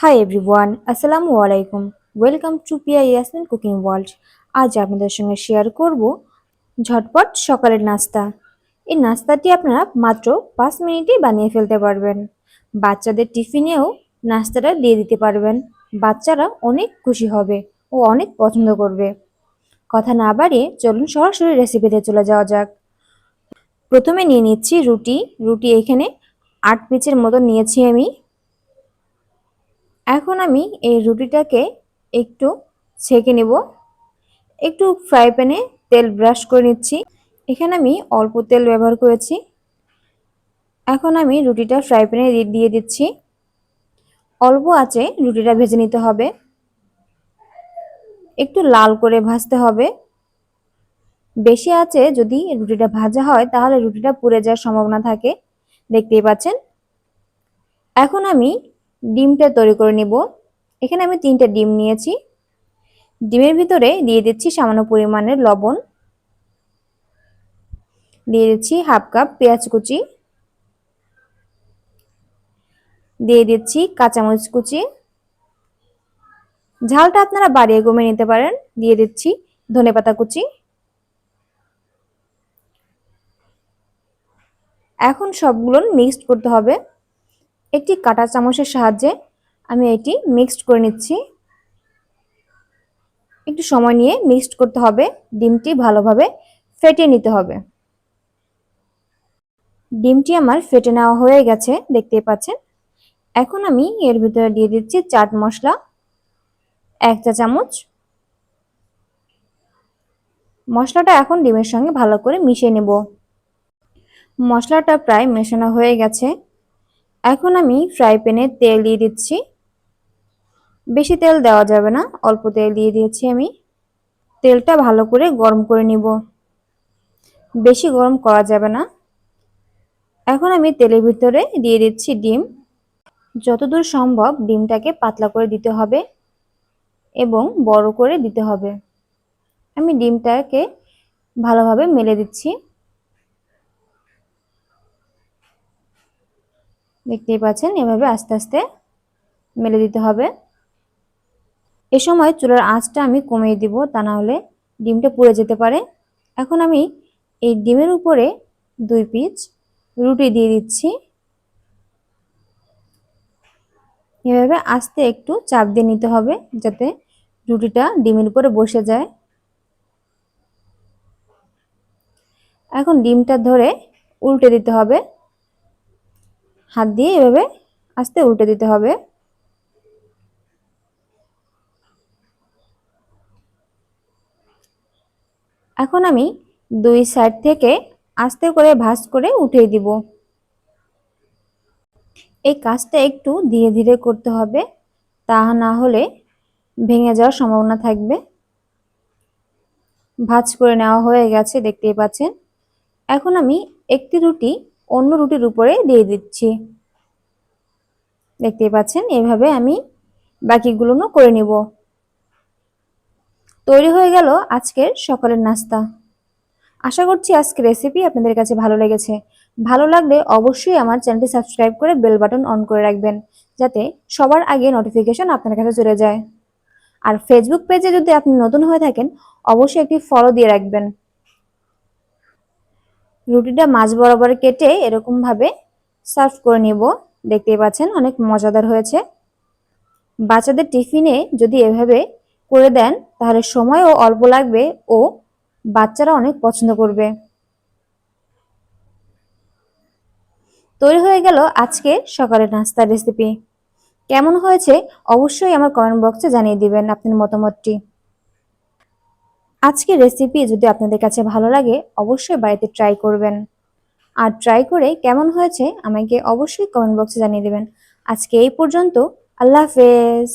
Hi everyone, আসসালামু আলাইকুম। Welcome to Piya Yasmin cooking world. আজ আপনাদের সঙ্গে শেয়ার করব ঝটপট সকালের নাস্তা। এই নাস্তাটি আপনারা মাত্র 5 মিনিটেই বানিয়ে ফেলতে পারবেন। বাচ্চাদের টিফিনেও নাস্তাটা দিয়ে দিতে পারবেন। বাচ্চারা অনেক খুশি হবে ও অনেক পছন্দ করবে। কথা না বাড়িয়ে চলুন সরাসরি রেসিপিতে চলে যাওয়া যাক। প্রথমে নিয়ে নিচ্ছি রুটি। রুটি এখানে 8 পিসের মতো নিয়েছি আমি। এখন আমি এই রুটিটাকে একটু ছেঁকে নেব। একটু ফ্রাই প্যানে তেল ব্রাশ করে নিচ্ছি। এখানে আমি অল্প তেল ব্যবহার করেছি। এখন আমি রুটিটা ফ্রাই প্যানে দিয়ে দিচ্ছি। অল্প আঁচে রুটিটা ভেজে নিতে হবে। একটু লাল করে ভাজতে হবে। বেশি আঁচে যদি রুটিটা ভাজা হয় তাহলে রুটিটা পুড়ে যাওয়ার সম্ভাবনা থাকে। দেখতেই পাচ্ছেন। এখন আমি ডিমটা তৈরি করে নেব। এখানে আমি 3টা ডিম নিয়েছি। ডিমের ভিতরে দিয়ে দিচ্ছি সামান্য পরিমাণের লবণ, দিয়ে দিচ্ছি হাফ কাপ পেঁয়াজ কুচি, দিয়ে দিচ্ছি কাঁচামরিচ কুচি, ঝালটা আপনারা বাড়িয়ে কমিয়ে নিতে পারেন। দিয়ে দিচ্ছি ধনেপাতা কুচি। এখন সবগুলো মিক্সড করতে হবে। একটি কাঁটা চামচের সাহায্যে আমি এটি মিক্সড করে নিচ্ছি। একটু সময় নিয়ে মিক্সড করতে হবে। ডিমটি ভালোভাবে ফেটিয়ে নিতে হবে। ডিমটি আমার ফেটে নেওয়া হয়ে গেছে, দেখতেই পাচ্ছেন। এখন আমি এর ভিতরে দিয়ে দিচ্ছি চাট মশলা 1 চা চামচ। মশলাটা এখন ডিমের সঙ্গে ভালো করে মিশিয়ে নেব। মশলাটা প্রায় মেশানো হয়ে গেছে। এখন আমি ফ্রাই প্যানে তেল দিয়ে দিচ্ছি। বেশি তেল দেওয়া যাবে না, অল্প তেল দিয়ে দিয়েছি আমি। তেলটা ভালো করে গরম করে নিব। বেশি গরম করা যাবে না। এখন আমি তেলের ভিতরে দিয়ে দিচ্ছি ডিম। যতদূর সম্ভব ডিমটাকে পাতলা করে দিতে হবে এবং বড় করে দিতে হবে। আমি ডিমটাকে ভালোভাবে মেলে দিচ্ছি। দেখতেই পাচ্ছেন, এভাবে আস্তে আস্তে মেলে দিতে হবে। এ সময় চুলার আঁচটা আমি কমিয়ে দিব, তা না হলে ডিমটা পুড়ে যেতে পারে। এখন আমি এই ডিমের উপরে 2 পিস রুটি দিয়ে দিচ্ছি। এভাবে আস্তে একটু চাপ দিয়ে নিতে হবে যাতে রুটিটা ডিমের উপরে বসে যায়। এখন ডিমটা ধরে উল্টে দিতে হবে। হাত দিয়ে এভাবে আস্তে উল্টে দিতে হবে। এখন আমি 2 সাইড থেকে আস্তে করে ভাঁজ করে উঠিয়ে দিব। এই কাজটা একটু ধীরে ধীরে করতে হবে, তা না হলে ভেঙে যাওয়ার সম্ভাবনা থাকবে। ভাঁজ করে নেওয়া হয়ে গেছে, দেখতেই পাচ্ছেন। এখন আমি একটি রুটি অন্য রুটির উপরে দিয়ে দিচ্ছি। দেখতেই পাচ্ছেন, এভাবে আমি বাকিগুলোও করে নিব। তৈরি হয়ে গেল আজকের সকালের নাস্তা। আশা করছি আজকের রেসিপি আপনাদের কাছে ভালো লেগেছে। ভালো লাগলে অবশ্যই আমার চ্যানেলটি সাবস্ক্রাইব করে বেল বাটন অন করে রাখবেন, যাতে সবার আগে নোটিফিকেশন আপনার কাছে চলে যায়। আর ফেসবুক পেজে যদি আপনি নতুন হয়ে থাকেন অবশ্যই একটি ফলো দিয়ে রাখবেন। রুটিটা মাঝ বরাবর কেটে এরকম ভাবে সার্ভ করে নিব। দেখতেই পাচ্ছেন, অনেক মজাদার হয়েছে। বাচ্চাদের টিফিনে যদি এভাবে করে দেন তাহলে সময়ও অল্প লাগবে ও বাচ্চারা অনেক পছন্দ করবে। তৈরি হয়ে গেল আজকে সকালের নাস্তার রেসিপি। কেমন হয়েছে অবশ্যই আমার কমেন্ট বক্সে জানিয়ে দিবেন আপনার মতামতটি। আজকের রেসিপি যদি আপনাদের কাছে ভালো লাগে অবশ্যই বাড়িতে ট্রাই করবেন। আর ট্রাই করে কেমন হয়েছে আমাকে অবশ্যই কমেন্ট বক্সে জানিয়ে দেবেন। আজকে এই পর্যন্ত। আল্লাহ হাফেজ।